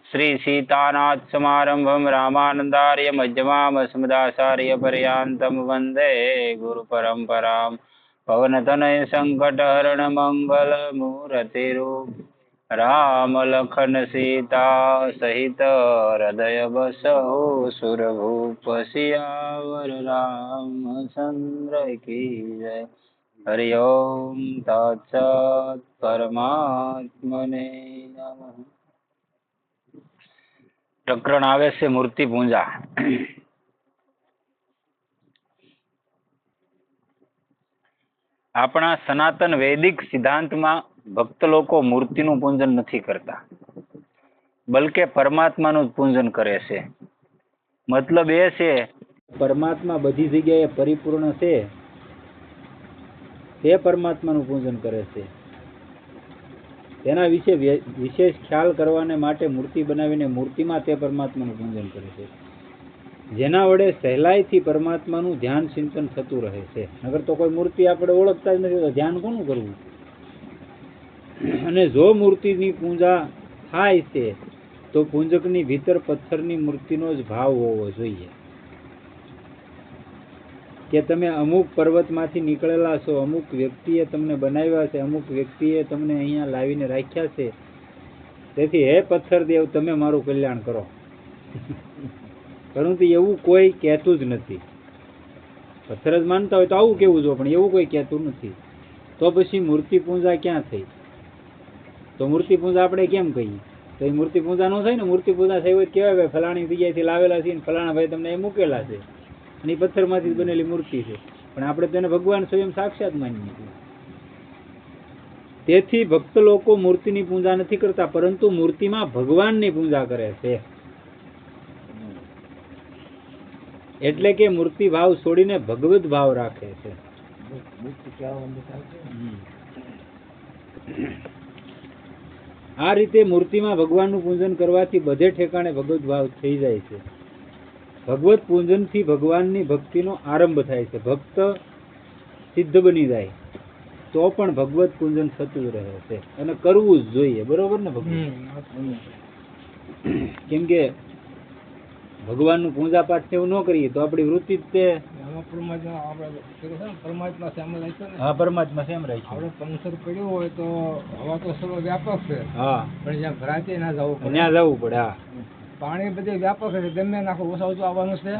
श्री सीतानाथ समारंभं रामानंदार्य मध्यमाम् अस्मदाचार्य पर्यन्तं वन्दे गुरु परंपरां पवनतनय संकटहरण मंगल मूर्तिरूप राम लखन सीता सहित हृदय बसो सुरभूप सियावर रामचंद्र की जय। हरि ओम तत्सत्। परमात्मने नमः। પ્રકરણ આવે છે મૂર્તિ પૂજા। આપણા સનાતન વૈદિક સિદ્ધાંતમાં ભક્ત લોકો મૂર્તિનું પૂજન નથી કરતા, બલકે પરમાત્માનું પૂજન કરે છે। મતલબ એ છે પરમાત્મા બધી જગ્યાએ પરિપૂર્ણ છે, તે પરમાત્માનું પૂજન કરે છે। તેના વિશે વિશેષ ખ્યાલ કરવાને માટે મૂર્તિ બનાવીને મૂર્તિમાં તે પરમાત્માનું પૂજન કરે છે, જેના વડે સહેલાઈથી પરમાત્માનું ધ્યાન ચિંતન થતું રહે છે। નગર તો કોઈ મૂર્તિ આપણે ઓળખતા જ નથી તો ધ્યાન કોનું કરવું? અને જો મૂર્તિની પૂજા થાય છે તો પૂજકની ભીતર પથ્થરની મૂર્તિનો જ ભાવ હોવો જોઈએ કે તમે અમુક પર્વતમાંથી નીકળેલા છો, અમુક વ્યક્તિએ તમને બનાવ્યા છે, અમુક વ્યક્તિએ તમને અહીંયા લાવીને રાખ્યા છે, તેથી હે પથ્થર દેવ તમે મારું કલ્યાણ કરો। પરંતુ એવું કોઈ કહેતું જ નથી। પથ્થર જ માનતા હોય તો આવું કેવું જો, પણ એવું કોઈ કહેતું નથી। તો પછી મૂર્તિ પૂજા ક્યાં થઈ? તો મૂર્તિ પૂજા આપણે કેમ કહીએ? તો એ મૂર્તિ પૂજા ન થાય ને। મૂર્તિ પૂજા થઈ હોય કહેવાય ભાઈ ફલાણી જગ્યાએથી લાવેલા છે, ફલાણા ભાઈ તમને એ મૂકેલા છે, અને પથ્થરમાંથી બનેલી મૂર્તિ છે, પણ આપણે તેને ભગવાન સ્વયં સાક્ષાત માનીએ છીએ। તેથી ભક્ત લોકો મૂર્તિની પૂજા નથી કરતા, પરંતુ મૂર્તિમાં ભગવાનની પૂજા કરે છે। એટલે કે મૂર્તિ ભાવ છોડીને ભગવત ભાવ રાખે છે। આ રીતે મૂર્તિમાં ભગવાનનું પૂજન કરવાથી બધે ઠેકાણે ભગવત ભાવ થઈ જાય છે। ભગવત પૂજનથી ભગવાનની ભક્તિનો આરંભ થાય છે। ભક્ત સિદ્ધ બની જાય તો પણ ભગવત પૂજન થતું રહે છે અને કરવું જ જોઈએ, બરોબર ને? ભગવાન કેમ કે ભગવાનનું પૂજા પાઠ એવું ન કરીએ તો આપણી વૃત્તિ જ તે પરમાત્મા સેમ રહે છે। પંચર પડ્યું હોય તો હવા તો સર્વ વ્યાપક છે, હા, પણ જ્યાં ભરાતે ના જવું પડે, ત્યાં જવું પડે। હા, પાણી બધે વ્યાપક છે, ગમે નાખો ઓછું આવવાનું છે,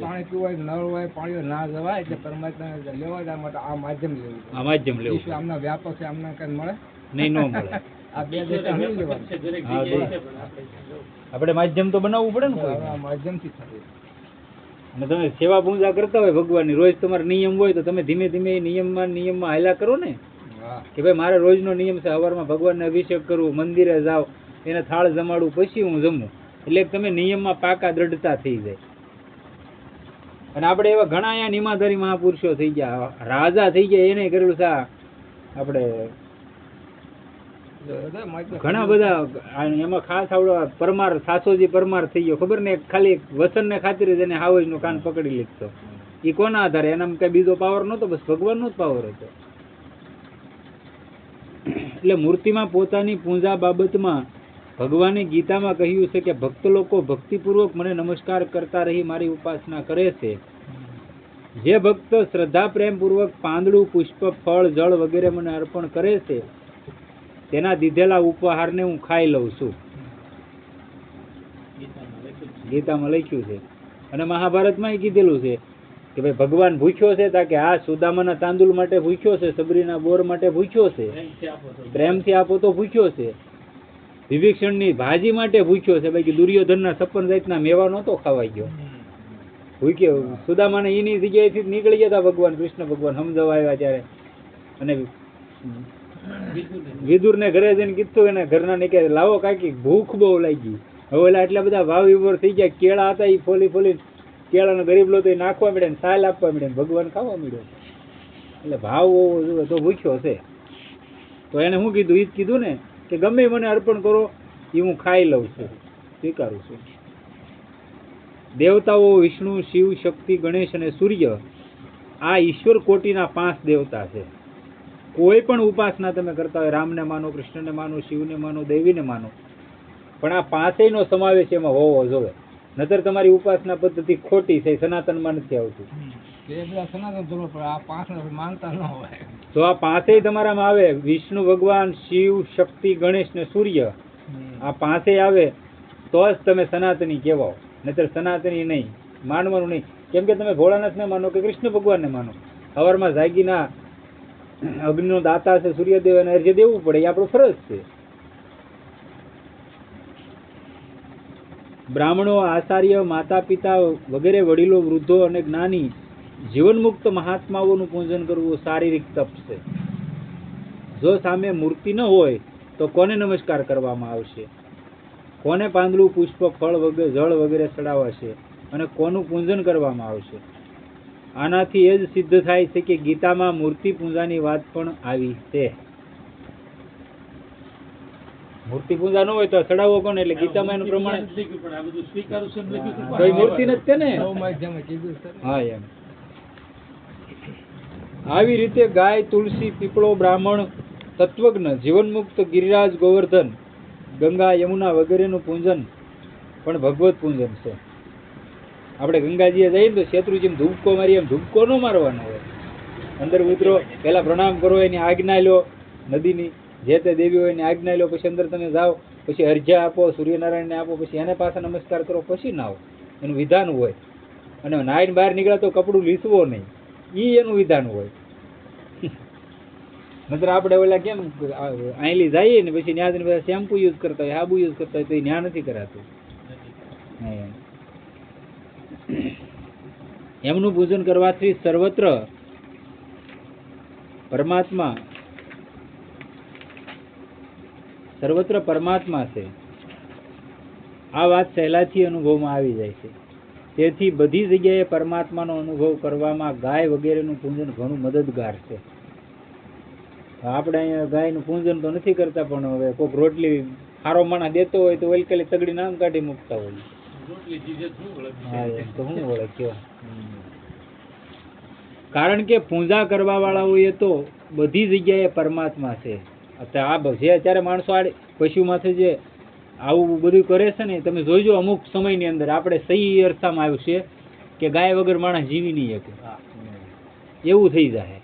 પાણી પીવાય નળ હોય પાણી ના જવાય, એટલે પરમાત્મા લેવા જવા માટે આ માધ્યમ લેવું, આ માધ્યમ લેવું। આમના વ્યાપક છે, આમના કઈ મળે નહીં, ન મળે। આ બે દેશા નહીં લેવાનું, આપણે માધ્યમ તો બનાવવું પડે ને કોઈ માધ્યમથી થાય। અને તમે સેવા પૂજા કરતા હોય ભગવાનની, રોજ તમારો નિયમ હોય તો તમે ધીમે ધીમે નિયમમાં હાલ્યા કરો ને, કે ભાઈ મારે રોજનો નિયમ છે સવારમાં ભગવાનને અભિષેક કરવું, મંદિરે જાઓ, એને થાળ જમાડવું, પછી હું જમું, એટલે તમે નિયમમાં પાકા દ્રઢતા થઈ જાય। અને આપણે એવા ઘણા અહીંયા નિમાધારી મહાપુરુષો થઈ ગયા, રાજા થઈ ગયા, એને કરેલું છે આપણે ઘણા બધા। એમાં ખાસ આવડો પરમાર, સાસોજી પરમાર થઈ ગયો, ખબર ને? ખાલી વસન ને ખાતરી જ એને હાવજ નું કાન પકડી લીધો। એ કોના આધારે? એના કઈ બીજો પાવર નતો, બસ ભગવાન નો જ પાવર હતો। એટલે મૂર્તિમાં પોતાની પૂજા બાબતમાં ભગવાને ગીતામાં કહ્યું છે કે ભક્ત લોકો ભક્તિપૂર્વક મને નમસ્કાર કરતા રહી મારી ઉપાસના કરે છે। જે ભક્ત શ્રદ્ધા પ્રેમ પૂર્વક પાંદડું, પુષ્પ, ફળ, જળ વગેરે મને અર્પણ કરે છે તેના દીધેલા ઉપહારને હું ખાઈ લઉં છું। ગીતામાં લખ્યું છે અને મહાભારતમાં કીધેલું છે કે ભાઈ ભગવાન ભૂખ્યો છે, તાકે આ સુદામાના તાંદુલ માટે ભૂખ્યો છે, સબરીના બોર માટે ભૂખ્યો છે, પ્રેમથી આપો તો ભૂખ્યો છે, વિભીષણની ભાજી માટે ભૂખ્યો છે, બાકી દુર્યોધનના 56 જાતના મેવા નહોતો ખાવાઈ ગયો, ભૂખ્યો। સુદામાને એની જગ્યાએથી નીકળી ગયા હતા ભગવાન કૃષ્ણ ભગવાન સમજાવવા આવ્યા ત્યારે, અને વિદુરને ઘરે જઈને કીધું, એને ઘરના ને કે લાવો કાકી ભૂખ બહુ લાગી। હવે એટલા બધા ભાવ વિભોર થઈ ગયા, કેળા હતા એ ફોલી ફોલી કેળાનો ગરીબ લો તો એ નાખવા મળે, સાલ આપવા મળે, ભગવાન ખાવા મળ્યો। એટલે ભાવ હોવો જોઈએ તો ભૂખ્યો છે। તો એને શું કીધું? એ જ કીધું ને કે ગમે મને અર્પણ કરો એ હું ખાઈ લઉં છું, સ્વીકારું છું। દેવતાઓ વિષ્ણુ, શિવ, શક્તિ, ગણેશ અને સૂર્ય આ ઈશ્વર કોટીના 5 દેવતા છે। કોઈ પણ ઉપાસના તમે કરતા હોય, રામને માનો, કૃષ્ણને માનો, શિવને માનો, દેવીને માનો, પણ આ પાંચેયનો સમાવેશ એમાં હોવો જોઈએ, નતર તમારી ઉપાસના પદ્ધતિ ખોટી છે, સનાતનમાં નથી આવતું. એ બધા સનાતન ધર્મ પર આ પાંચ માનતા ન હોય. જો આ પાંચેય તમારામાં આવે, વિષ્ણુ ભગવાન, શિવ, શક્તિ, ગણેશ ને સૂર્ય, આ પાંચેય આવે તો જ તમે સનાતની કહેવાઓ, નતર સનાતની નહીં, માનવાનું નહીં. કેમ કે તમે ભોળાનાથને માનો કે કૃષ્ણ ભગવાનને માનો, સવારમાં જાગીના અગ્નિનો દાતા છે સૂર્યદેવ અને અર્ઘ્ય દેવું પડે, એ આપણો ફરજ છે. બ્રાહ્મણો, આચાર્ય, માતા પિતા વગેરે વડીલો, વૃદ્ધો અને જ્ઞાની જીવનમુક્ત મહાત્માઓનું પૂજન કરવું શારીરિક તપ છે. જો સામે મૂર્તિ ન હોય તો કોને નમસ્કાર કરવામાં આવશે? કોને પાંદડું, પુષ્પ, ફળ વગેરે જળ વગેરે ચડાવાશે અને કોનું પૂજન કરવામાં આવશે? આનાથી એ જ સિદ્ધ થાય છે કે ગીતામાં મૂર્તિ પૂજાની વાત પણ આવી છે. મૂર્તિ પૂજા ન હોય તો ચડાવવો કોને? એટલે ગીતામાં એનું પ્રમાણ કોઈ મૂર્તિ નથી ને. હા એમ. આવી રીતે ગાય, તુલસી, પીપળો, બ્રાહ્મણ, તત્વજ્ઞ, જીવનમુક્ત, ગિરિરાજ, ગોવર્ધન, ગંગા, યમુના વગેરેનું પૂજન પણ ભગવત પૂજન છે. આપણે ગંગાજીએ જઈએ તો શેત્રુજી ધૂપકો મારીએ, એમ ધૂપકો ન મારવાનો હોય. અંદર ઉતરો, પહેલા પ્રણામ કરો, એની આજ્ઞા લો, નદીની જે તે દેવી હોય એની આજ્ઞા લો, પછી અંદર તમે જાઓ, પછી અર્ઘ્ય આપો, સૂર્યનારાયણને આપો, પછી એને પાછા નમસ્કાર કરો, પછી નાઓ. એનું વિધાન હોય. અને નાઈને બહાર નીકળ્યા તો કપડું લીસવો નહીં, ઈ એનું વિધાન હોય. નતર આપણે ઓલા કેમ આઈલી જઈએ ને પછી ન્યા બધા શેમ્પુ યુઝ કરતા હોય, સાબુ યુઝ કરતા હોય, તો એ ન્યા નથી કરાતું. એમનું પૂજન કરવાથી સર્વત્ર પરમાત્મા છે, આ વાત સહેલાથી અનુભવમાં આવી જાય છે. તેથી બધી જગ્યાએ પરમાત્માનો અનુભવ કરવામાં ગાય વગેરેનું પૂજન ઘણું મદદગાર છે. આપણે અહીંયા ગાયનું પૂજન તો નથી કરતા, પણ હવે કોઈક રોટલી સારો માણસ દેતો હોય તો ઓલકેલી તગડી નામ કાઢી મૂકતા હોય. તો હું ઓળખ્યો. કારણ કે પૂજા કરવા વાળાઓએ તો બધી જગ્યાએ પરમાત્મા છે. આ જે અત્યારે માણસો પશુમાંથી જે આવું બધું કરે છે ને, તમે જોઈજો અમુક સમયની અંદર આપણે સહી અર્થમાં આવશે કે ગાય વગર માણસ જીવી નહીં શકે, એવું થઈ જાય.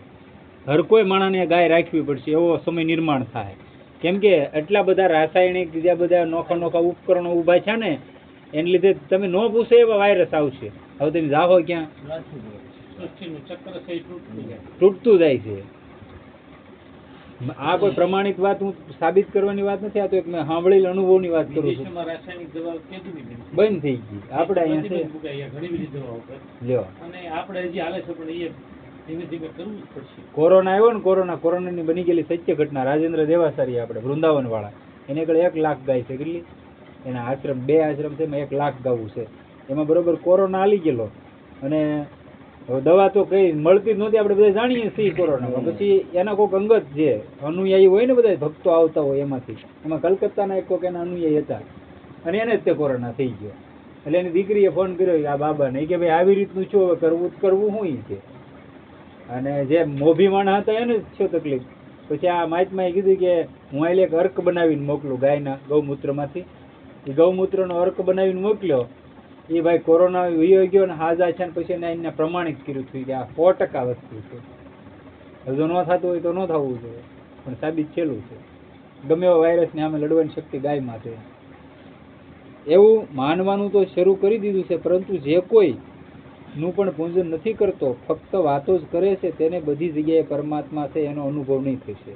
હર કોઈ માણસને ગાય રાખવી પડશે એવો સમય નિર્માણ થાય. કેમ કે એટલા બધા રાસાયણિક બીજા બધા નોખા નોખા ઉપકરણો ઊભા છે ને, એને લીધે તમે ન પૂછો એવા વાયરસ આવશે. હવે તમે જાઓ ક્યાં, તૂટતું જાય છે. આ કોઈ પ્રમાણિત વાત હું સાબિત કરવાની વાત નથી, આ તો એક મેં સાંભળેલ અનુભવની વાત કરું છું. બંધ થઈ ગઈ આપણે અહીંયા કોરોના આવ્યો ને, કોરોનાની બની ગયેલી સત્ય ઘટના. રાજેન્દ્ર દેવાસારી આપણે વૃંદાવન વાળા, એને આગળ 1 લાખ ગાય છે. કેટલી એના આશ્રમ, 2 આશ્રમ છે, એમાં 1 લાખ ગાવું છે. એમાં બરોબર કોરોના આવી ગયેલો અને દવા તો કઈ મળતી જ નહોતી. આપણે બધા જાણીએ છીએ કોરોનામાં. પછી એના કોઈક અંગત જે અનુયાયી હોય ને, બધા ભક્તો આવતા હોય એમાંથી, એમાં કલકત્તાના એક કોઈક એના અનુયાયી હતા અને એને જ તે કોરોના થઈ ગયો. એટલે એની દીકરીએ ફોન કર્યો આ બાબાને કે ભાઈ આવી રીતનું શું કરવું શું છે. અને જે મોભી માણસ હતા એને જ શું તકલીફ. પછી આ મહાત્માએ કીધું કે હું એટલે એક અર્ક બનાવીને મોકલું ગાયના ગૌમૂત્રમાંથી. એ ગૌમૂત્રનો અર્ક બનાવીને મોકલ્યો. એ ભાઈ કોરોના વયો ગયો ને હાજા છે, પછી એને પ્રમાણિત કર્યું હતું કે આ 100% વસ્તુ છે. જો ન થતું હોય તો ન થવું જોઈએ, પણ સાબિત છેલ્લું છે. ગમે એવા વાયરસને આમે લડવાની શક્તિ ગાયમાં છે. એવું માનવાનું તો શરૂ કરી દીધું છે, પરંતુ જે કોઈ નું પણ પૂજન નથી કરતો, ફક્ત વાતો જ કરે છે, તેને બધી જગ્યાએ પરમાત્મા છે એનો અનુભવ નહીં થશે.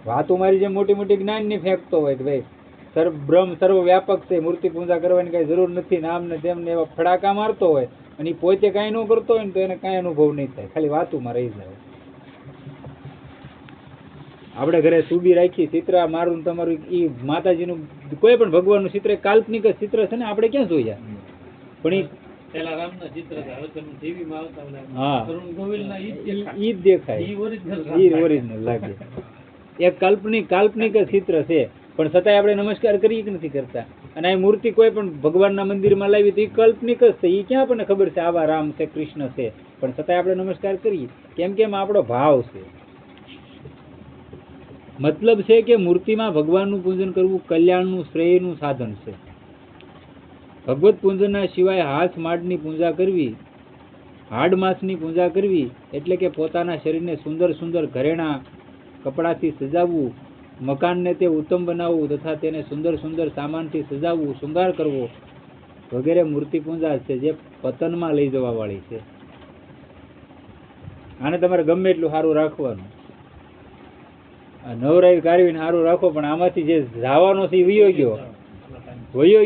વાતો મારી જેમ મોટી મોટી જ્ઞાનની ફેંકતો હોય કે ભાઈ બ્રહ્મ સર્વ વ્યાપક છે, મૂર્તિ પૂજા કરવાની કઈ જરૂર નથી, નામ ને તેમ ને એવા ફડાકા મારતો હોય અને પોતે કાંઈ ન કરતો હોય ને તો એને કાંઈ અનુભવ નહીં થાય, ખાલી વાતોમાં રહી જાય. આપણે ઘરે સુબી રાખી ચિત્ર મારું તમારું, એ માતાજીનું કોઈ પણ ભગવાનનું ચિત્ર કાલ્પનિક ચિત્ર છે ને, આપણે ક્યાં જોયા? પણ ઈ જ દેખાય, ઈ ઓરિજિનલ લાગે. એક કાલ્પનિક ચિત્ર છે, પણ છતાંય આપણે નમસ્કાર કરીએ કે નથી કરતા. અને આ મૂર્તિ કોઈ પણ ભગવાનના મંદિરમાં લાવી તો એ કાલ્પનિક જ છે. એ ક્યાં આપણને ખબર છે આવા રામ છે, કૃષ્ણ છે, પણ છતાંય આપણે નમસ્કાર કરીએ. કેમ કેમ આપણો ભાવ છે. મતલબ છે કે મૂર્તિમાં ભગવાનનું પૂજન કરવું કલ્યાણનું શ્રેયનું સાધન છે. ભગવત પૂજનના સિવાય હાથ માડની પૂજા કરવી, હાડ માંસની પૂજા કરવી એટલે કે પોતાના શરીરને સુંદર સુંદર ઘરેણા કપડાથી સજાવવું, મકાનને તે ઉત્તમ બનાવવું તથા તેને સુંદર સુંદર સામાનથી સજાવવું, શૃંગાર કરવો વગેરે મૂર્તિ પૂજા છે જે પતનમાં લઈ જવા વાળી છે. આને તમારે ગમે એટલું સારું રાખવાનું, નવરાઈ કાઢવીને સારું રાખો, પણ આમાંથી જે જવાનો છે વયો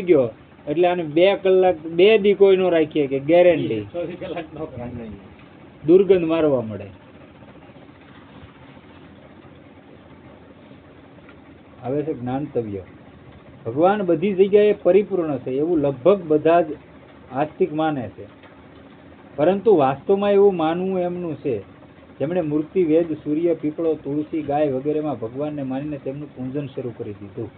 ગયો એટલે આને 2 કલાક 2 દી કોઈ નો રાખીએ કે ગેરંટી દુર્ગંધ મારવા મળે. આવે છે જ્ઞાનતવ્ય. ભગવાન બધી જગ્યાએ પરિપૂર્ણ છે એવું લગભગ બધા જ આસ્તિક માને છે, પરંતુ વાસ્તવમાં એવું માનવું એમનું છે જેમણે મૂર્તિ, વેદ, સૂર્ય, પીપળો, તુલસી, ગાય વગેરેમાં ભગવાનને માનીને તેમનું પૂજન શરૂ કરી દીધું.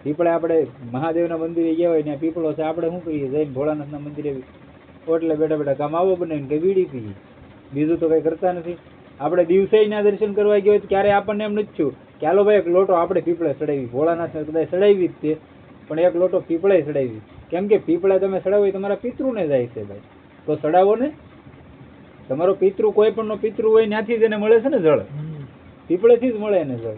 પીપળે આપણે મહાદેવના મંદિરે ગયા હોય ત્યાં પીપળો છે, આપણે શું કરીએ? જઈને ભોળાનાથના મંદિરે ઓટલે બેઠા બેઠા કામ આવો બનાવીને કે વીડી પીએ, બીજું તો કઈ કરતા નથી. આપણે દિવસે ના દર્શન કરવા ગયા હોય તો ક્યારે આપણને એમ નથી થયું કે હાલો ભાઈ એક લોટો આપણે પીપળે ચડાવી, ભોળાનાથને કદાચ ચડાવી જ છે પણ એક લોટો પીપળે ચડાવી. કેમ કે પીપળે તમે ચડાવો તમારા પિતૃને જાય છે ભાઈ, તો ચડાવો ને. તમારો પિતૃ કોઈ પણ નો પિતૃ હોય ત્યાંથી જ એને મળે છે ને જળ, પીપળેથી જ મળે એને જળ.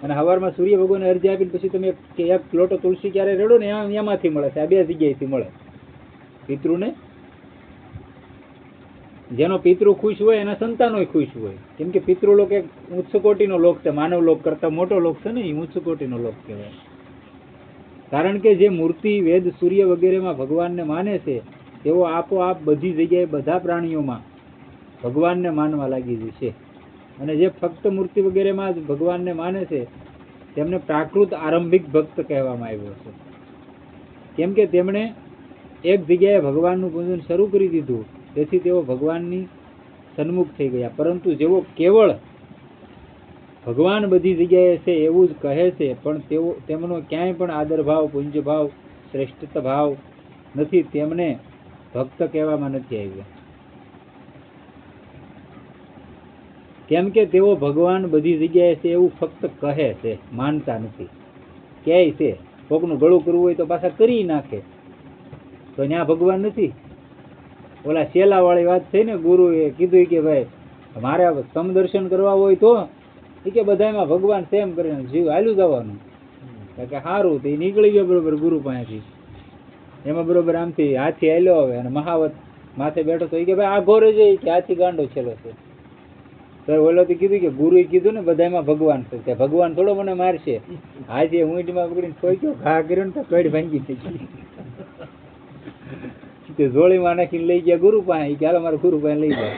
અને સવારમાં સૂર્ય ભગવાન અરજી આપીને પછી તમે એક લોટો તુલસી ક્યારે રેડો ને એમાંથી મળે છે, આ 2 જગ્યાએથી મળે પિતૃને. જેનો પિતૃ ખુશ હોય એના સંતાનો ખુશ હોય, કેમ કે પિતૃલોક એક ઉચ્ચ કોટીનો લોક છે, માનવ લોક કરતા મોટો લોક છે ને, એ ઉચ્ચ કોટીનો લોક કહેવાય. કારણ કે જે મૂર્તિ, વેદ, સૂર્ય વગેરેમાં ભગવાનને માને છે તેઓ આપોઆપ બધી જગ્યાએ બધા પ્રાણીઓમાં ભગવાનને માનવા લાગી જશે. અને જે ફક્ત મૂર્તિ વગેરેમાં જ ભગવાનને માને છે તેમને પ્રાકૃત આરંભિક ભક્ત કહેવામાં આવ્યો છે, કેમ કે તેમણે એક જગ્યાએ ભગવાનનું પૂજન શરૂ કરી દીધું, તેથી તેઓ ભગવાનની સન્મુખ થઈ ગયા. પરંતુ જેઓ કેવળ ભગવાન બધી જગ્યાએ છે એવું જ કહે છે પણ તેમનો ક્યાંય પણ આદર ભાવ, પૂજ્ય ભાવ, શ્રેષ્ઠ ભાવ નથી, તેમને ભક્ત કહેવામાં નથી આવ્યા. કેમ કે તેઓ ભગવાન બધી જગ્યાએ છે એવું ફક્ત કહે છે, માનતા નથી. કહે છે, કોકનું ગળું કરવું હોય તો પાછા કરી નાખે, તો ત્યાં ભગવાન નથી. ઓલા શેલા વાળી વાત થઈ ને, ગુરુએ કીધું કે ભાઈ મારે સમદર્શન કરવા હોય તો કે બધામાં ભગવાન છે એમ કરીને જીવ હાલ્યું જવાનું, કે સારું તે નીકળી ગયો બરોબર ગુરુ પાસેથી. એમાં બરોબર આમથી હાથી હાલ્યો આવે અને મહાવત માથે બેઠો તો કે ભાઈ આ ઘોરે જઈ કે હાથી ગાંડો છેલ્લો છે. તો ઓલો કીધું કે ગુરુએ કીધું ને બધામાં ભગવાન છે, ભગવાન થોડો મને મારશે. હાથી ઊંટમાં પકડીને ખોઈ ઘા કર્યો ને તો કડ ભાંગી થઈ ગઈ. જોડીમાં નાખીને લઈ ગયા ગુરુ પાસે, કે હાલો મારા ગુરુ પાસે લઈ જાય.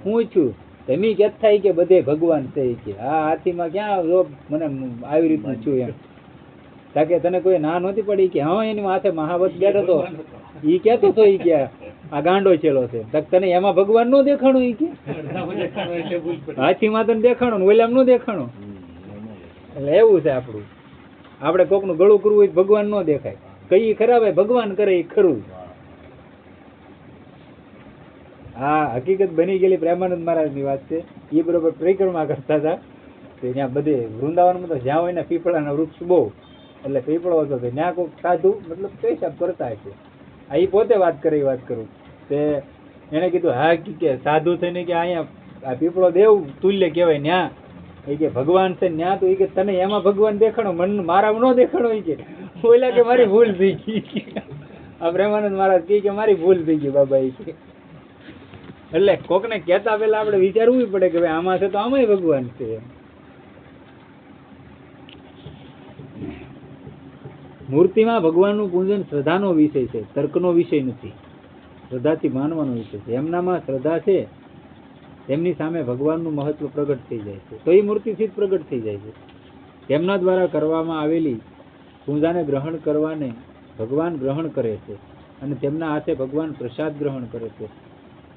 હું છું તમે કેત થાય કે બધે ભગવાન છે કે આ હાથીમાં ક્યાં જો મને આવી રીતનું છું એમ. તાકે તને કોઈ ના નહોતી પડી કે હા એની માથે મહાવત બેઠો હતો, ઈ કેતો હતો ઈ કે આ ગાંડો છેલો છે, તને એમાં ભગવાન નો દેખાણો, ઈ કે હાથીમાં તને દેખાણો ને ઓલામ નો દેખાણો. એટલે એવું છે આપણું, આપણે કોકનું ગળું કરવું હોય ભગવાન નો દેખાય, કઈ ખરાબ ભગવાન કરે એ ખરું. હા, હકીકત બની ગયેલી પ્રેમાનંદ મહારાજ ની વાત છે. એ બરોબર પરિક્રમા કરતા હતા, ત્યાં બધે વૃંદાવનમાં તો જ્યાં હોય ને પીપળાના વૃક્ષ બહુ, એટલે પીપળો હતો ત્યાં કોઈક સાધુ મતલબ પેશાબ કરતા હશે. આ એ પોતે વાત કરું તે એને કીધું હા કે સાધુ થઈને કે અહીંયા આ પીપળો દેવ તુલ્ય કહેવાય, ન્યા એ કે ભગવાન છે ન્યા, તો એ કે તને એમાં ભગવાન દેખાણો, મન મારામાં ન દેખાણો. એ કે બોલ્યા કે મારી ભૂલ થઈ ગઈ. આ પ્રેમાનંદ મહારાજ કે મારી ભૂલ થઈ ગઈ બાબા. એ કે એટલે કોકને કહેતા પેલા આપણે વિચારવું પડે કે ભાઈ આમાં છે તો આમાંય ભગવાન છે. મૂર્તિમાં ભગવાનનું પૂજન શ્રદ્ધાનો વિષય છે, તર્કનો વિષય નથી. શ્રદ્ધાથી માનવાનો વિષય છે. એમનામાં શ્રદ્ધા છે તેમની સામે ભગવાનનું મહત્વ પ્રગટ થઈ જાય છે, તો એ મૂર્તિથી જ પ્રગટ થઈ જાય છે. તેમના દ્વારા કરવામાં આવેલી પૂજાને ગ્રહણ કરવાને ભગવાન ગ્રહણ કરે છે અને તેમના હાથે ભગવાન પ્રસાદ ગ્રહણ કરે છે.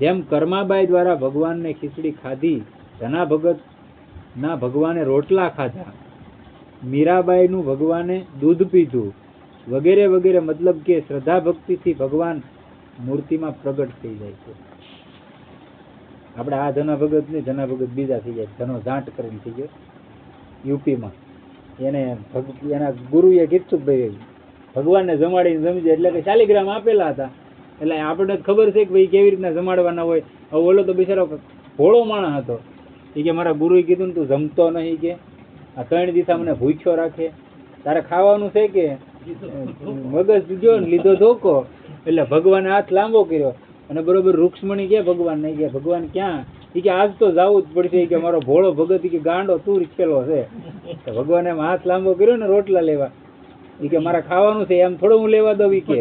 જેમ કર્માબાઈ દ્વારા ભગવાનને ખીચડી ખાધી, ધના ભગત ના ભગવાને રોટલા ખાધા, મીરાબાઈ નું ભગવાને દૂધ પીધું વગેરે વગેરે. મતલબ કે શ્રદ્ધા ભક્તિથી ભગવાન મૂર્તિમાં પ્રગટ થઈ જાય છે. આપણે આ ધના ભગત નહીં, ધના ભગત બીજા થઈ જાય. ધનો જાંટ કરીને થઈ ગયો યુપીમાં. એને એના ગુરુએ કીધું ભાઈ ભગવાનને જમાડીને જમજે, એટલે કે શાલિગ્રામ આપેલા હતા. એટલે આપણને ખબર છે કે ભાઈ કેવી રીતના જમાડવાના હોય. હવે ઓલો તો બિચારો ભોળો માણસ હતો. એ કે મારા ગુરુએ કીધું ને તું જમતો નહીં, કે આ 3 દિવસ મને ભૂખ્યો રાખે, તારે ખાવાનું છે કે મગજ જો ને લીધો ધોકો. એટલે ભગવાને હાથ લાંબો કર્યો અને બરોબર રૂક્ષ્મણી કે ભગવાન નહીં, કે ભગવાન ક્યાં? એ કે આજ તો જવું જ પડશે, કે મારો ભોળો ભગત કે ગાંડો તું ખેલો છે. ભગવાને એમ હાથ લાંબો કર્યો ને રોટલા લેવા. એ કે મારા ખાવાનું છે, એમ થોડું હું લેવા દઉં, કે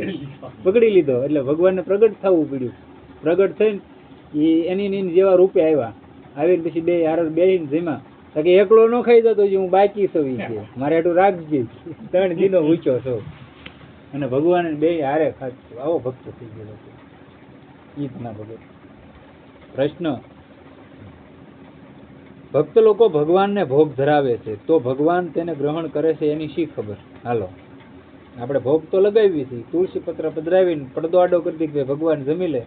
પકડી લીધો. એટલે ભગવાનને પ્રગટ થવું પડ્યું. પ્રગટ થઈને એ એની જેવા રૂપે આવ્યા. આવીને પછી બે હાર બેહીને જમ્યા. કે એકલો ન ખાઈ જતો હું બાકી છું, કે મારે એટલું રાખજે, 3 દિનો ભૂખ્યો છો. અને ભગવાન બે હારે ખાધું. આવો ભક્ત થઈ ગયો ઈ ધના ભગત. પ્રશ્ન: ભક્ત લોકો ભગવાનને ભોગ ધરાવે છે તો ભગવાન તેને ગ્રહણ કરે છે એની શી ખબર? હાલો, આપણે ભોગ તો લગાવી છે, તુલસી પત્ર પધરાવીને પડદો આડો કરી દીધો, ભગવાન જમી લે.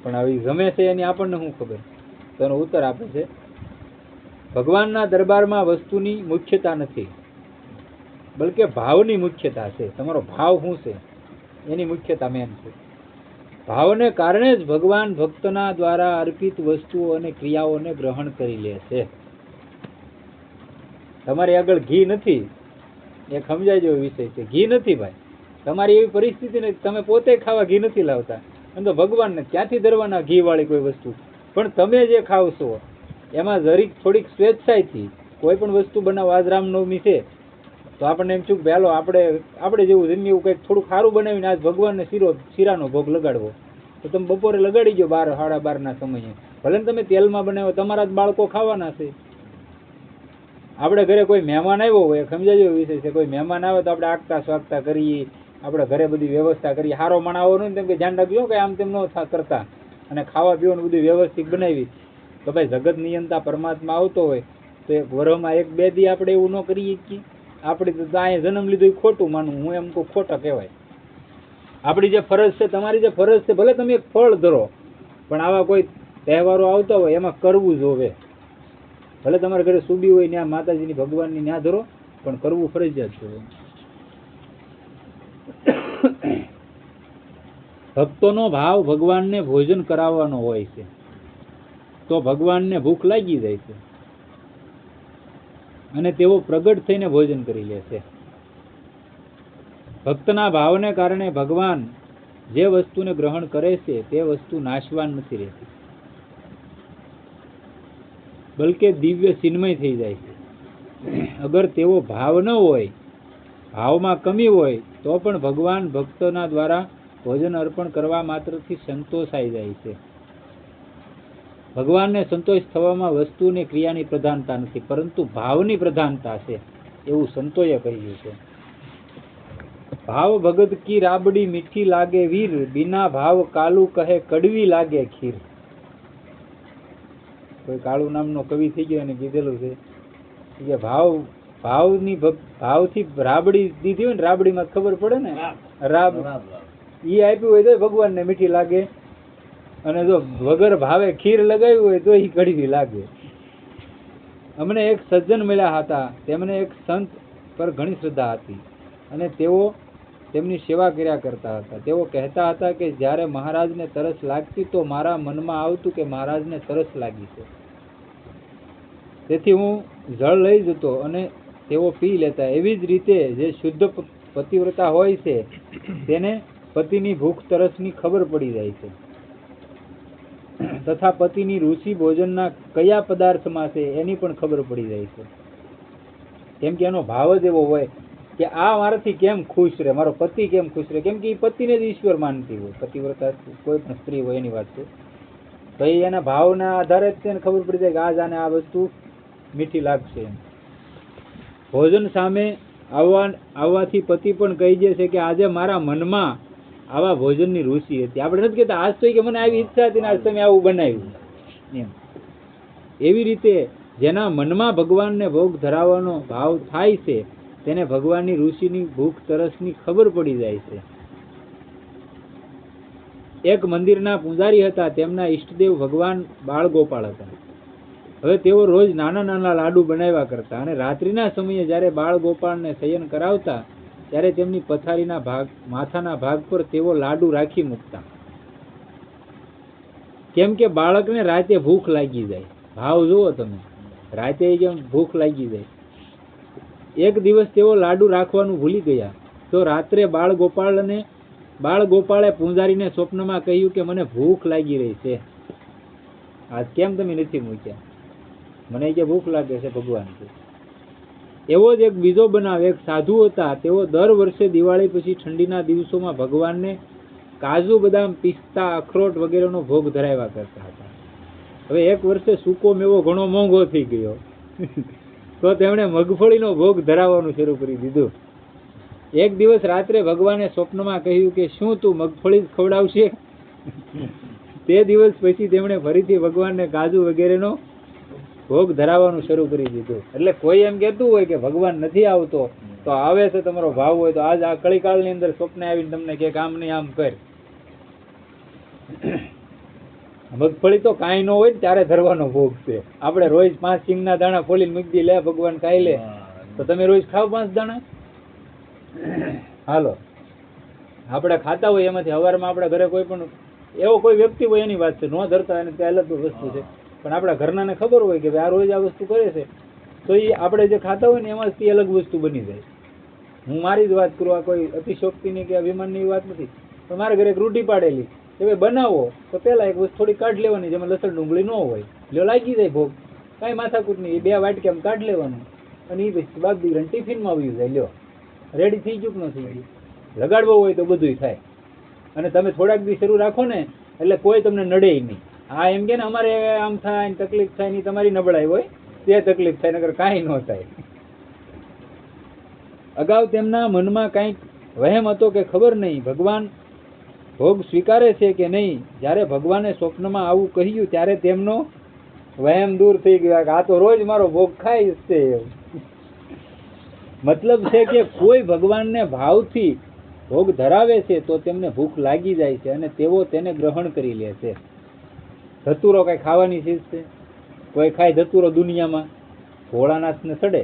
પણ આવી જમે છે એની આપણને શું ખબર? તેનો ઉત્તર આપે છે: ભગવાનના દરબારમાં વસ્તુની મુખ્યતા નથી, બલકે ભાવની મુખ્યતા છે. તમારો ભાવ શું છે એની મુખ્યતા મેન છે. ભાવને કારણે જ ભગવાન ભક્તના દ્વારા અર્પિત વસ્તુઓ અને ક્રિયાઓને ગ્રહણ કરી લે છે. તમારી આગળ ઘી નથી, એ સમજાય જેવો વિષય છે. ઘી નથી ભાઈ, તમારી એવી પરિસ્થિતિ નથી, તમે પોતે ખાવા ઘી નથી લાવતા, એમ તો ભગવાનને ક્યાંથી ધરવાના ઘી વાળી કોઈ વસ્તુ? પણ તમે જે ખાવશો એમાં જરીક થોડીક સ્વેચ્છાથી કોઈ પણ વસ્તુ બનાવો. આજ રામનવમી છે તો આપણને એમ છું કે હાલો આપણે જેવું જમીએ એવું કંઈક થોડું સારું બનાવીને આજ ભગવાનને શીરાનો ભોગ લગાડવો. તો તમે બપોરે લગાડી ગયો 12 સાડા 12 સમયે. ભલે ને તમે તેલમાં બનાવો, તમારા જ બાળકો ખાવાના છે. આપણે ઘરે કોઈ મહેમાન આવ્યો હોય, સમજાય જેવો વિષય છે. કોઈ મહેમાન આવે તો આપણે આગતા સ્વાગતા કરીએ, આપણે ઘરે બધી વ્યવસ્થા કરીએ. સારો માણાવો નહીં તેમ કે ધ્યાન રાખજો કે આમ તેમ ન કરતા, અને ખાવા પીવાનું બધું વ્યવસ્થિત બનાવી. તો ભાઈ જગત નિયંતા પરમાત્મા આવતો હોય તો એક વરમાં 1-2 દી આપણે એવું ન કરીએ કે આપણી તો અહીંયા જન્મ લીધો એ ખોટું માનવું. હું એમ કહું ખોટા કહેવાય. આપણી જે ફરજ છે, તમારી જે ફરજ છે, ભલે તમે એક ફળ ધરો, પણ આવા કોઈ તહેવારો આવતા હોય એમાં કરવું જોવે. ભલે તમારા ઘરે સુબી હોય ત્યાં માતાજીની ભગવાનની ત્યાં ધરો, પણ કરવું ફરજિયાત છે. ભક્તોનો ભાવ ભગવાનને ભોજન કરાવવાનો હોય છે તો ભગવાનને ભૂખ લાગી જાય છે અને તેઓ પ્રગટ થઈને ભોજન કરી લે છે. ભક્તના ભાવને કારણે ભગવાન જે વસ્તુને ગ્રહણ કરે છે તે વસ્તુ નાશવાન નથી રહેતી, બલકે દિવ્ય ચિન્મય થઈ જાય છે. અગર તેવો ભાવ ન હોય, ભાવમાં કમી હોય, તો પણ ભગવાન ભક્તોના દ્વારા ભોજન અર્પણ કરવા માત્રથી સંતોષાઈ જાય છે. ભગવાનને સંતોષ થવામાં વસ્તુની ક્રિયાની પ્રધાનતા નથી, પરંતુ ભાવની પ્રધાનતા છે, એવું સંતોએ કહ્યું છે. ભાવ ભગત કી રાબડી મીઠી લાગે વીર, બિના ભાવ કાલુ કહે કડવી લાગે ખીર. કોઈ કાળુ નામનો કવિ થઈ ગયો એને કીધેલું છે કે ભાવથી રાબડી દીધી હોય ને, રાબડીમાં ખબર પડે ને, રાબ ઈ આપ્યું હોય તો ભગવાનને મીઠી લાગે, અને જો વગર ભાવે ખીર લગાવી હોય તો એ કડવી લાગે. અમને એક સજ્જન મળ્યા હતા, તેમને એક સંત પર ઘણી શ્રદ્ધા હતી અને તેઓ તેમની સેવા કર્યા કરતા હતા. તેઓ કહેતા હતા કે જ્યારે મહારાજને તરસ લાગતી તો મારા મનમાં આવતું કે મહારાજને તરસ લાગી છે, તેથી હું જળ લઈ જતો અને તેઓ પી લેતા. એવી જ રીતે જે શુદ્ધ પતિવ્રતા હોય છે તેને પતિની ભૂખ તરસની ખબર પડી જાય છે, તથા પતિની રુચિ ભોજનના કયા પદાર્થમાં છે એની પણ ખબર પડી જાય છે. કેમ કે એનો ભાવ જ એવો હોય કે આ મારાથી કેમ ખુશ રહે, મારો પતિ કેમ ખુશ રહે. કેમ કે એ પતિને જ ઈશ્વર માનતી હોય, પતિવ્રતા કોઈ પણ સ્ત્રી હોય એની વાત છે. તો એના ભાવના આધારે જ તેને ખબર પડી જાય કે આજ આને આ વસ્તુ મીઠી લાગશે. ભોજન સામે આવવાથી પતિ પણ કહી દે છે કે આજે મારા મનમાં આવા ભોજનની રુચિ હતી. આપણે નથી કહેતા આજ તો કે મને આવી ઈચ્છા હતી ને આજ તમે આવું બનાવ્યું એમ. એવી રીતે જેના મનમાં ભગવાનને ભોગ ધરાવવાનો ભાવ થાય છે તેને ભગવાનની રુચિની ભૂખ તરસની ખબર પડી જાય છે. એક મંદિરના પૂજારી હતા. તેમના ઈષ્ટદેવ ભગવાન બાળગોપાળ હતા. હવે તેઓ રોજ નાના નાના લાડુ બનાવ્યા કરતા અને રાત્રિના સમયે જ્યારે બાળગોપાળને શયન કરાવતા ત્યારે તેમની પથારીના માથાના ભાગ પર તેઓ લાડુ રાખી મૂકતા, કેમ કે બાળકને રાતે ભૂખ લાગી જાય. ભાવ જુઓ તમે, રાતે કેમ ભૂખ લાગી જાય. એક દિવસ તેઓ લાડુ રાખવાનું ભૂલી ગયા તો રાત્રે બાળગોપાળે પૂંજારીને સ્વપ્નમાં કહ્યું કે મને ભૂખ લાગી રહી છે, આજ કેમ તમે નથી મૂક્યા? મને કે ભૂખ લાગે છે ભગવાન. એવો જ એક બીજો બનાવ. એક સાધુ હતા. તેઓ દર વર્ષે દિવાળી પછી ઠંડીના દિવસોમાં ભગવાનને કાજુ, બદામ, પિસ્તા, અખરોટ વગેરેનો ભોગ ધરાવ્યા કરતા હતા. હવે એક વર્ષે સૂકો મેવો ઘણો મોંઘો થઈ ગયો તો તેમણે મગફળીનો ભોગ ધરાવવાનું શરૂ કરી દીધું. એક દિવસ રાત્રે ભગવાને સ્વપ્નમાં કહ્યું કે શું તું મગફળી જ ખવડાવશે? તે દિવસ પછી તેમણે ફરીથી ભગવાનને કાજુ વગેરેનો ભોગ ધરાવવાનું શરૂ કરી દીધું. એટલે કોઈ એમ કહેતું હોય કે ભગવાન નથી આવતો તો આવે છે, તમારો ભાવ હોય તો આજ આ કળીકાળની અંદર સ્વપ્ને આવીને તમને કે આમ નહીં આમ કર. મગફળી તો કાંઈ ન હોય ત્યારે ધરવાનો ભોગ છે. આપણે રોજ 5 સિંગના દાણા ફોલીને મૂકી દઈએ, લે ભગવાન ખાઈ લે, તો તમે રોજ ખાવ 5 દાણા? હાલો, આપણે ખાતા હોય એમાંથી હવારમાં આપણા ઘરે કોઈ પણ એવો કોઈ વ્યક્તિ હોય એની વાત છે, ન ધરતા એને ત્યાં અલગ વસ્તુ છે, પણ આપણા ઘરનાને ખબર હોય કે આ રોજ આ વસ્તુ કરે છે તો એ આપણે જે ખાતા હોય ને એમાંથી અલગ વસ્તુ બની જાય. હું મારી જ વાત કરું, આ કોઈ અતિશોક્તિની કે અભિમાનની વાત નથી, પણ મારા ઘરે એક રૂઢી પાડેલી કે ભાઈ બનાવો તો પહેલાં એક વસ્તુ થોડી કાઢ લેવાની જેમાં લસણ ડુંગળી ન હોય, લ્યો લાગી જાય ભોગ, કાંઈ માથાકૂટ નહીં, 2 વાટકી આમ કાઢ લેવાનું અને એ પછી બાપ દીકરાને ટિફિનમાં આવી જાય, લ્યો રેડી થઈ ગયું કે ન થઈ ગયું. લગાડવો હોય તો બધુંય થાય. અને તમે થોડાક દી શરૂ રાખો ને એટલે કોઈ તમને નડે નહીં. આ એમ કે ને અમારે આમ થાય ને તકલીફ થાય ને તમારી નબળાઈ હોય તે તકલીફ થાય, નકર કાંઈ ન થાય. અગાઉ તેમના મનમાં કંઈક વહેમ હતો કે ખબર નહીં ભગવાન ભોગ સ્વીકારે છે કે નહીં. જ્યારે ભગવાને સ્વપ્નમાં આવું કહ્યું ત્યારે તેમનો વહેમ દૂર થઈ ગયો કે આ તો રોજ મારો ભોગ ખાય જ છે. મતલબ છે કે કોઈ ભગવાનને ભાવથી ભોગ ધરાવે છે તો તેમને ભૂખ લાગી જાય છે અને તેઓ તેને ગ્રહણ કરી લે છે. ધતુરો કઈ ખાવાની ચીજ છે? કોઈ ખાય ધતુરો દુનિયામાં? ભોળાનાથને સડે,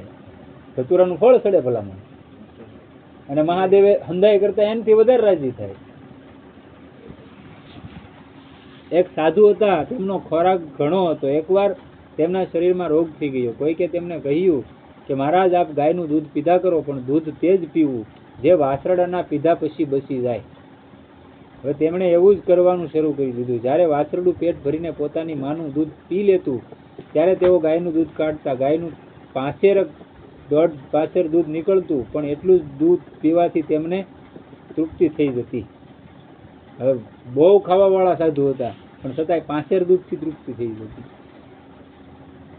ધતુરાનું ફળ સડે ભલામાં, અને મહાદેવે હંધાઈ કરતા એનાથી વધારે રાજી થાય. એક સાધુ હતા. તેમનો ખોરાક ઘણો હતો. એકવાર તેમના શરીરમાં રોગ થઈ ગયો. કોઈકે તેમને કહ્યું કે મહારાજ આપ ગાયનું દૂધ પીધા કરો, પણ દૂધ તે જ પીવું જે વાછરડાના પીધા પછી બસી જાય. હવે તેમણે એવું જ કરવાનું શરૂ કરી દીધું. જ્યારે વાછરડું પેટ ભરીને પોતાની માનું દૂધ પી લેતું ત્યારે તેઓ ગાયનું દૂધ કાઢતા. ગાયનું 1.5 પાસેર દૂધ નીકળતું, પણ એટલું જ દૂધ પીવાથી તેમને તૃપ્તિ થઈ જતી. હવે બહુ ખાવાવાળા સાધુ હતા, પણ છતાંય 5 સેર દૂધથી તૃપ્તિ થઈ જતી.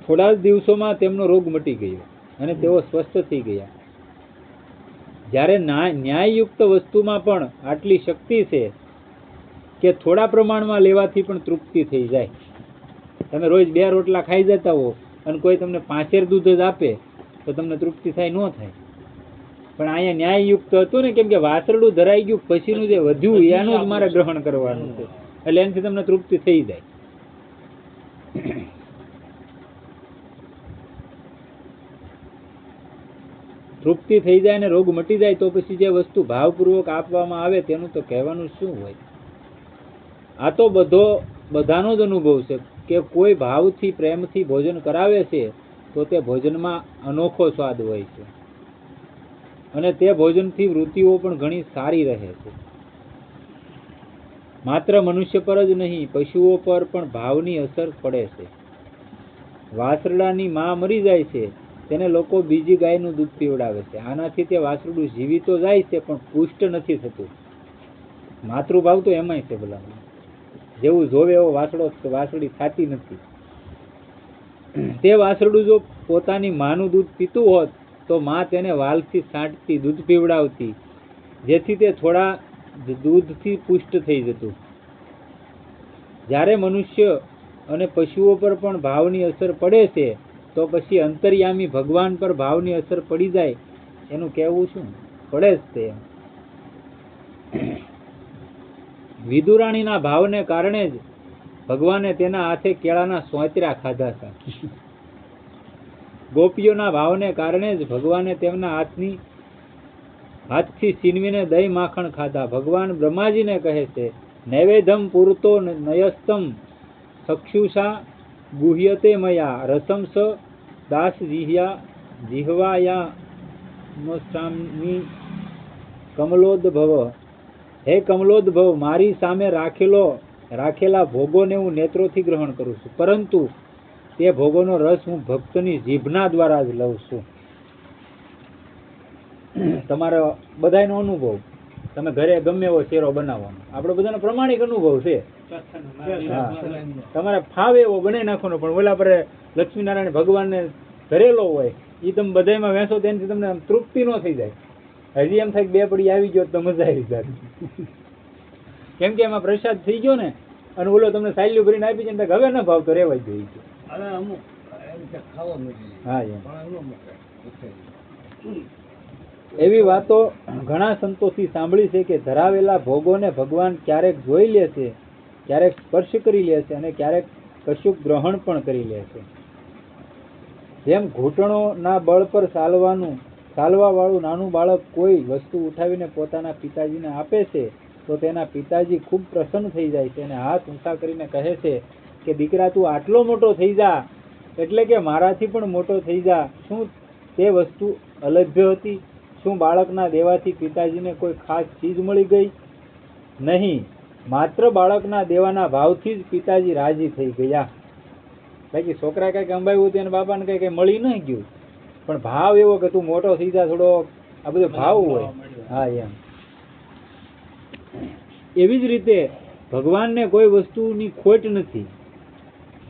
થોડા જ દિવસોમાં તેમનો રોગ મટી ગયો અને તેઓ સ્વસ્થ થઈ ગયા. જ્યારે ન્યાયયુક્ત વસ્તુમાં પણ આટલી શક્તિ છે કે થોડા પ્રમાણમાં લેવાથી પણ તૃપ્તિ થઈ જાય. તમે રોજ 2 રોટલા ખાઈ જતા હો અને કોઈ તમને 5 સેર દૂધ જ આપે તો તમને તૃપ્તિ થાય? ન થાય. પણ અહીંયા ન્યાયયુક્ત હતું ને, કેમ કે વાસરડું ધરાઈ ગયું પછીનું જે વધ્યું એનું જ મારે ગ્રહણ કરવાનું છે, એટલે એનાથી તમને તૃપ્તિ થઈ જાય. તૃપ્તિ થઈ જાય અને રોગ મટી જાય તો પછી જે વસ્તુ ભાવપૂર્વક આપવામાં આવે તેનું તો કહેવાનું શું હોય. આ તો બધાનો જ અનુભવ છે કે કોઈ ભાવથી પ્રેમથી ભોજન કરાવે છે તો તે ભોજનમાં અનોખો સ્વાદ હોય છે અને તે ભોજનથી વૃત્તિઓ પણ ઘણી સારી રહે છે. માત્ર મનુષ્ય પર જ નહીં, પશુઓ પર પણ ભાવની અસર પડે છે. વાછરડાની માં મરી જાય છે, તેને લોકો બીજી ગાયનું દૂધ પીવડાવે છે. આનાથી તે વાછરડું જીવી તો જાય છે પણ પુષ્ટ નથી થતું. માતૃભાવ તો એમાંય છે ભલા, જેવું જોવે એવો વાછરડી થાતી નથી. તે વાછરડું જો પોતાની માનું દૂધ પીતું હોત તો માં તેને વાલથી છાંટતી, દૂધ પીવડાવતી, જેથી તે થોડા દૂધથી પુષ્ટ થઈ જતું. જ્યારે મનુષ્ય અને પશુઓ પર પણ ભાવની અસર પડે છે તો પછી અંતર્યામી ભગવાન પર ભાવની અસર પડી જાય એનું કહેવું શું? પડે જ તે. વિદુરાણીના ભાવને કારણે જ ભગવાને તેના હાથે કેળાના સોંતરા ખાધા હતા. ગોપીઓના ભાવને કારણે જ ભગવાને તેમના હાથથી છીનવીને દહીં માખણ ખાધા. ભગવાન બ્રહ્માજીને કહે છે, નૈવેદ્યમ પૂરતો નયસ્તમ ચક્ષુષા ગુહ્યતે મયા રસમ સ દાસ જીહવાયા નોસ્વામી કમલોદ્ભવ. હે કમલોદ્ભવ, મારી સામે રાખેલા ભોગોને હું નેત્રોથી ગ્રહણ કરું છું, પરંતુ તે ભોગોનો રસ હું ભક્તની જીભના દ્વારા જ લઉં છું. તમારો બધાનો અનુભવ, તમે ઘરે ગમે એવો શેરો બનાવવાનો, આપણો બધાનો પ્રમાણિક અનુભવ છે. તમારે ફાવે એવો બનાવી નાખવાનો, પણ ઓલા પર લક્ષ્મીનારાયણ ભગવાનને ધરેલો હોય એ તમે બધામાં વેચો, તેનાથી તમને તૃપ્તિ ન થઈ જાય. હજી એમ થાય કે બે પડી આવી ગયો તો મજા આવી જાય, કેમ કે એમાં પ્રસાદ થઈ ગયો ને, અને ઓલો તમને સાયલું ભરીને આપી છે, હવે ન ભાવ તો રેવાય જોઈએ છે. હા, એવી વાતો ઘણા સંતોથી સાંભળી છે કે ધરાવેલા ભોગોને ભગવાન ક્યારેક જોઈ લે છે, ક્યારેક સ્પર્શ કરી લે છે, અને ક્યારેક કશુંક ગ્રહણ પણ કરી લે છે. જેમ ઘૂંટણોના બળ પર ચાલવા વાળું નાનું બાળક કોઈ વસ્તુ ઉઠાવીને પોતાના પિતાજીને આપે છે, તો તેના પિતાજી ખૂબ પ્રસન્ન થઈ જાય છે અને હાથ ઊંચા કરીને કહે છે કે દીકરા, તું આટલો મોટો થઈ જા, એટલે કે મારાથી પણ મોટો થઈ જા. શું તે વસ્તુ અલભ્ય હતી? શું બાળકના દેવાથી પિતાજીને કોઈ ખાસ ચીજ મળી ગઈ? નહીં, માત્ર બાળકના દેવાના ભાવથી જ પિતાજી રાજી થઈ ગયા. બાકી છોકરા કઈક અંબાવ્યું હતું અને બાપાને કઈ મળી ન ગયું, પણ ભાવ એવો કે તું મોટો થઈ જા થોડો, આ બધો ભાવ હોય. હા, એમ. એવી જ રીતે ભગવાનને કોઈ વસ્તુની ખોટ નથી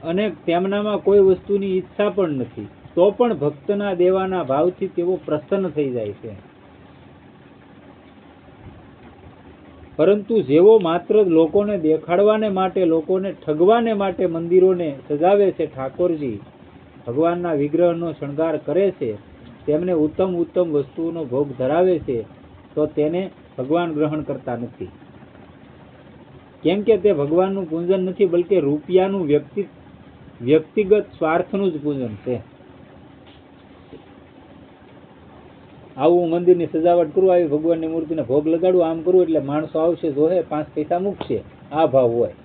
અને તેમનામાં કોઈ વસ્તુની ઈચ્છા પણ નથી, તો પણ ભક્તના દેવાના ભાવથી તેઓ પ્રસન્ન થઈ જાય છે. પરંતુ જેવો માત્ર લોકોને દેખાડવાને માટે, લોકોને ઠગવાને માટે મંદિરોને સજાવે છે, ઠાકોરજી ભગવાનના વિગ્રહનો શણગાર કરે છે, તેમને ઉત્તમ ઉત્તમ વસ્તુઓનો ભોગ ધરાવે છે, તો તેને ભગવાન ગ્રહણ કરતા નથી. કેમ કે તે ભગવાનનું પૂજન નથી, બલકે રૂપિયાનું વ્યક્તિગત સ્વાર્થનું જ પૂજન છે. આવું મંદિરની સજાવટ કરું, આવી ભગવાનની મૂર્તિને ભોગ લગાડું, આમ કરું એટલે માણસો આવશે, જોહે, 5 પૈસા મૂકશે, આ ભાવ હોય.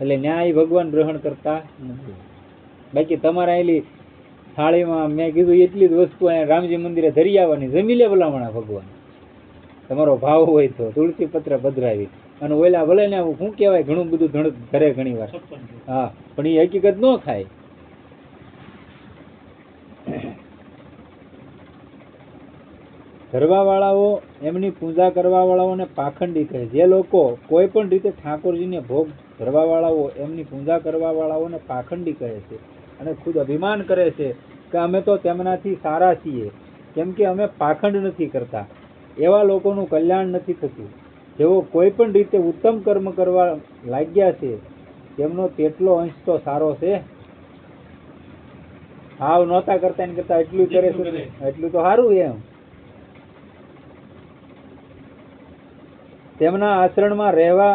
એટલે ન્યાય ભગવાન ગ્રહણ કરતા નથી. બાકી તમારા એલી થાળીમાં મેં કીધું એટલી જ વસ્તુ અહીંયા રામજી મંદિરે ધરી આવવાની, જમી લે ભલામણા ભગવાન. તમારો ભાવ હોય તો તુલસી પત્ર પધરાવી, અને ઓલા ભલે ને શું કહેવાય, ઘણું બધું ઘરે ઘણી વાર. હા, પણ એ હકીકત ન થાય. ધરવા વાળાઓ, એમની પૂજા કરવા વાળાઓને પાખંડી કહે. જે લોકો કોઈ પણ રીતે ઠાકોરજીને ભોગ ધરવા વાળાઓ, એમની પૂજા કરવા વાળાઓને પાખંડી કહે છે અને ખુદ અભિમાન કરે છે કે અમે તો તેમનાથી સારા છીએ, કેમ કે અમે પાખંડ નથી કરતા. એવા લોકોનું કલ્યાણ નથી થતું. જેઓ કોઈ પણ રીતે ઉત્તમ કર્મ કરવા લાગ્યા છે, તેમનો તેટલો અંશ તો સારો છે. હાવ નહોતા કરતા એમ કરતા એટલું કરે છે, એટલું તો સારું. એમ તેમના આચરણમાં રહેવા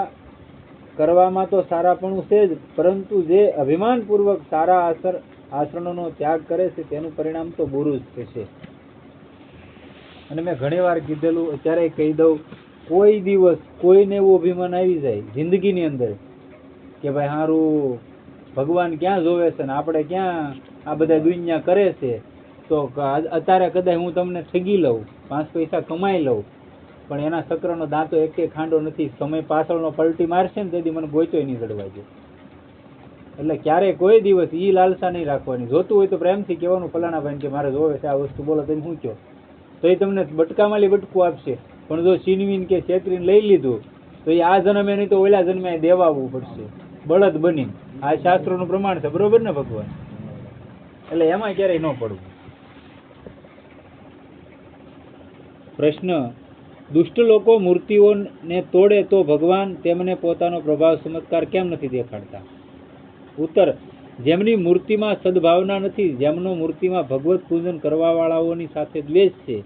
કરવામાં તો સારાપણું છે જ, પરંતુ જે અભિમાનપૂર્વક સારા આચરણોનો ત્યાગ કરે છે, તેનું પરિણામ તો બુરું જ થશે. અને મેં ઘણી વાર કીધેલું, અત્યારે કહી દઉં, કોઈ દિવસ કોઈને એવું અભિમાન આવી જાય જિંદગીની અંદર કે ભાઈ હારું ભગવાન ક્યાં જોવે છે ને આપણે ક્યાં આ બધા દુનિયા કરે છે, તો અત્યારે કદાચ હું તમને ઠગી લઉં, 5 પૈસા કમાઈ લઉં, પણ એના ચક્રનો દાંતો એકે ખાંડો નથી. સમય પાછળનો પલટી મારશે ને તેથી મને ગોચોય નહીં જડવાય છે. એટલે ક્યારેય કોઈ દિવસ ઈ લાલસા નહીં રાખવાની. જોતું હોય તો પ્રેમથી કહેવાનું, ફલાણા ભાઈ કે મારે જોવે છે આ વસ્તુ, બોલો તમે શું કહો, તો એ તમને બટકામાલી બટકું આપશે. પણ જો છીનવીને કે છેતરીને લઈ લીધું, તો એ આ જન્મે નહીં તો ઓલા જન્મે દેવા આવવું પડશે, બળદ બનીને. આ શાસ્ત્રોનું પ્રમાણ છે, બરોબર ને ભગવાન? એટલે એમાં ક્યારેય ન પડવું. પ્રશ્ન: દુષ્ટ લોકો મૂર્તિઓને તોડે તો ભગવાન તેમને પોતાનો પ્રભાવ ચમત્કાર કેમ નથી દેખાડતા? ઉત્તર: જેમની મૂર્તિમાં સદભાવના નથી, જેમનો મૂર્તિમાં ભગવત પૂજન કરવા વાળાઓની સાથે દ્વેષ છે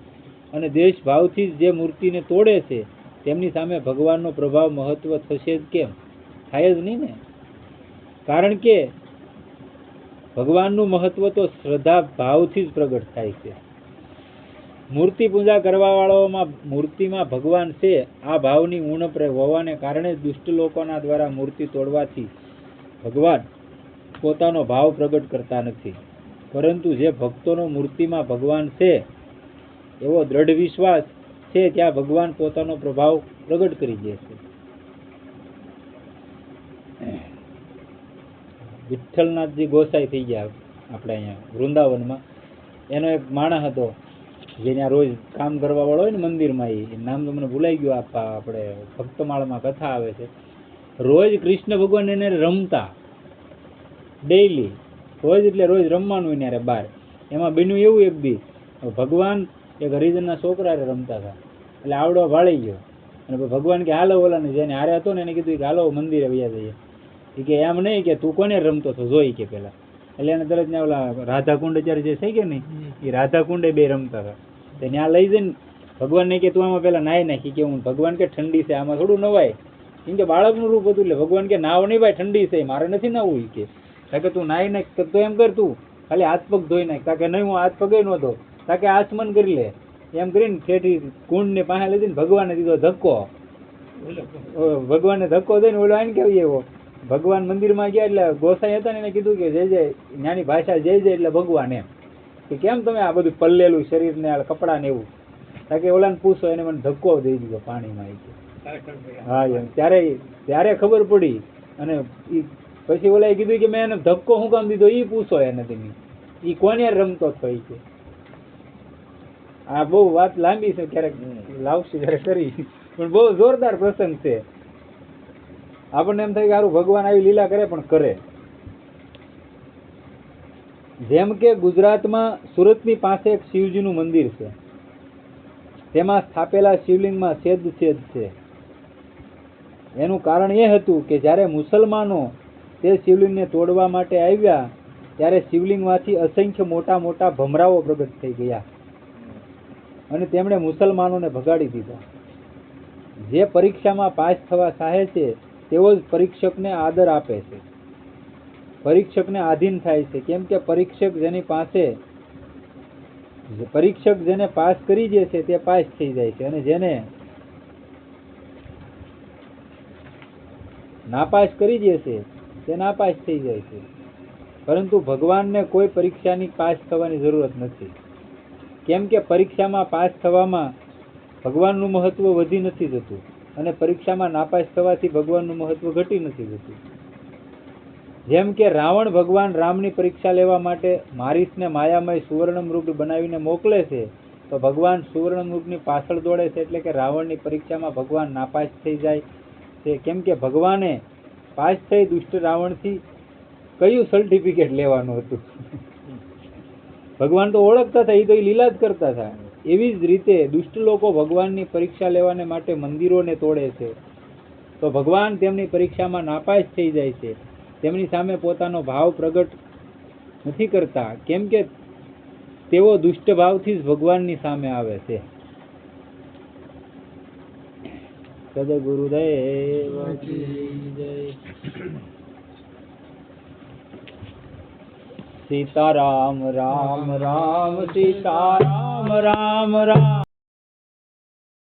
અને દ્વેષ ભાવથી જે મૂર્તિને તોડે છે, તેમની સામે ભગવાનનો પ્રભાવ મહત્વ થશે જ કેમ? થાય જ નહીં ને. કારણ કે ભગવાનનું મહત્વ તો શ્રદ્ધા ભાવથી જ પ્રગટ થાય છે. મૂર્તિ પૂજા કરવા વાળાઓમાં મૂર્તિમાં ભગવાન છે આ ભાવની ઉણપ હોવાને કારણે જ દુષ્ટ લોકોના દ્વારા મૂર્તિ તોડવાથી ભગવાન પોતાનો ભાવ પ્રગટ કરતા નથી. પરંતુ જે ભક્તોનો મૂર્તિમાં ભગવાન છે એવો દ્રઢ વિશ્વાસ છે ત્યાં ભગવાન પોતાનો પ્રભાવ પ્રગટ કરી દે છે. વિઠ્ઠલનાથજી ગોસાઈ થઈ ગયા આપણે અહીંયા વૃંદાવનમાં. એનો એક માણસ હતો જે ત્યાં રોજ કામ કરવા વાળો હોય ને મંદિરમાં, એ નામ તો મને ભૂલાઈ ગયું. આપણે ભક્તમાળમાં કથા આવે છે. રોજ કૃષ્ણ ભગવાન એને રમતા ડેઈલી, રોજ એટલે રોજ રમવાનું એને બહાર. એમાં બન્યું એવું એક દી ભગવાન એક હરિજનના છોકરા રમતા હતા એટલે આવડો ભાળી ગયો અને ભગવાન કે હાલો ઓલાને જેને હારે હતો ને એને કીધું કે હાલો મંદિરે વયા જઈએ. એ કે એમ નહીં કે તું કોને રમતો હતો જોઈ કે પેલા. એટલે એને તરત ને ઓલા રાધાકુંડ અત્યારે જે થઈ ગયા ને એ રાધાકુંડે બે રમતા હતા. તો ત્યાં લઈ જઈને ભગવાનને કે તું આમાં પેલા નાય નાખી કે હું. ભગવાન કે ઠંડી છે આમાં થોડું નવાય. કેમ કે બાળકનું રૂપ હતું એટલે ભગવાન કે નાવ નહીં ભાઈ ઠંડી છે મારે નથી નાવું. કે તું નાઈ નાખ તો એમ કર તું ખાલી હાથ પગ ધોઈ નાખ. તાકે નહીં હું હાથ પગે નહોતો તાકે આચમન કરી લે. એમ કરીને ઠેઠી કુંડ ને પાસે લઈ જઈને ભગવાને દીધો ધક્કો. ભગવાનને ધક્કો દઈને ઓલો આને કેવી એવો ભગવાન મંદિરમાં ગયા એટલે ગોસાઈ હતા ને એને કીધું કે જય જય, જ્ઞાની ભાષા જય જય એટલે ભગવાન. એમ કે કેમ તમે આ બધું પલ્લેલું શરીર ને કપડા ને એવું. તાકે ઓલાને પૂછો એને મને ધક્કો દઈ દીધો પાણીમાં. હા એમ ત્યારે ખબર પડી. અને પછી ઓલા કીધું કે મેં એને ધક્કો શું કામ દીધો એ પૂછો એને તમે, એ કોને રમતો થઈ છે. આ બહુ વાત લાંબી છે, ક્યારેક લાવશું ત્યારે કરી, પણ બહુ જોરદાર પ્રસંગ છે. આપણને એમ થાય કે સારું ભગવાન આવી લીલા કરે પણ કરે. જેમ કે ગુજરાતમાં સુરતની પાસે એક શિવજીનું મંદિર છે. તેમાં સ્થાપેલા શિવલિંગમાં છેદ છે. એનું કારણ એ હતું કે જ્યારે મુસલમાનો તે શિવલિંગને તોડવા માટે આવ્યા ત્યારે શિવલિંગમાંથી અસંખ્ય મોટા મોટા ભમરાઓ પ્રગટ થઈ ગયા અને તેમણે મુસલમાનોને ભગાડી દીધા. જે પરીક્ષામાં પાસ થવા ચાહે છે તેઓ જ પરીક્ષકને આદર આપે છે, પરીક્ષકને આધીન થાય છે. કેમ કે પરીક્ષક જેને પાસ કરી દે છે તે પાસ થઈ જાય છે અને જેને નાપાસ કરી દે છે તે નાપાસ થઈ જાય છે. પરંતુ ભગવાનને કોઈ પરીક્ષાની પાસ થવાની જરૂરત નથી. કેમ કે પરીક્ષામાં પાસ થવામાં ભગવાનનું મહત્વ વધી નથી જતું અને પરીક્ષામાં નાપાસ થવાથી ભગવાનનું મહત્વ ઘટી નથી જતું. જેમ કે રાવણ ભગવાન રામની પરીક્ષા લેવા માટે મારીસને માયામય સુવર્ણ મૃગ બનાવીને મોકલે છે તો ભગવાન સુવર્ણ મૃગની પાછળ દોડે છે. એટલે કે રાવણની પરીક્ષામાં ભગવાન નાપાસ થઈ જાય છે. કેમ કે ભગવાને પાસ થઈ દુષ્ટ રાવણથી કયું સર્ટિફિકેટ લેવાનું હતું. ભગવાન તો ઓળખતા હતા, એ તો લીલા જ કરતા હતા. એવી જ રીતે દુષ્ટ લોકો ભગવાનની પરીક્ષા લેવાને માટે મંદિરોને તોડે છે તો ભગવાન તેમની પરીક્ષામાં નાપાસ થઈ જાય છે. તેમની સામે પોતાનો ભાવ પ્રગટ નથી કરતા. કેમ કે તેઓ દુષ્ટ ભાવથી જ ભગવાનની સામે આવે છે. સદગુરુદેવ જય. સીતારામ રામ રામ સીતારામ રામ રામ.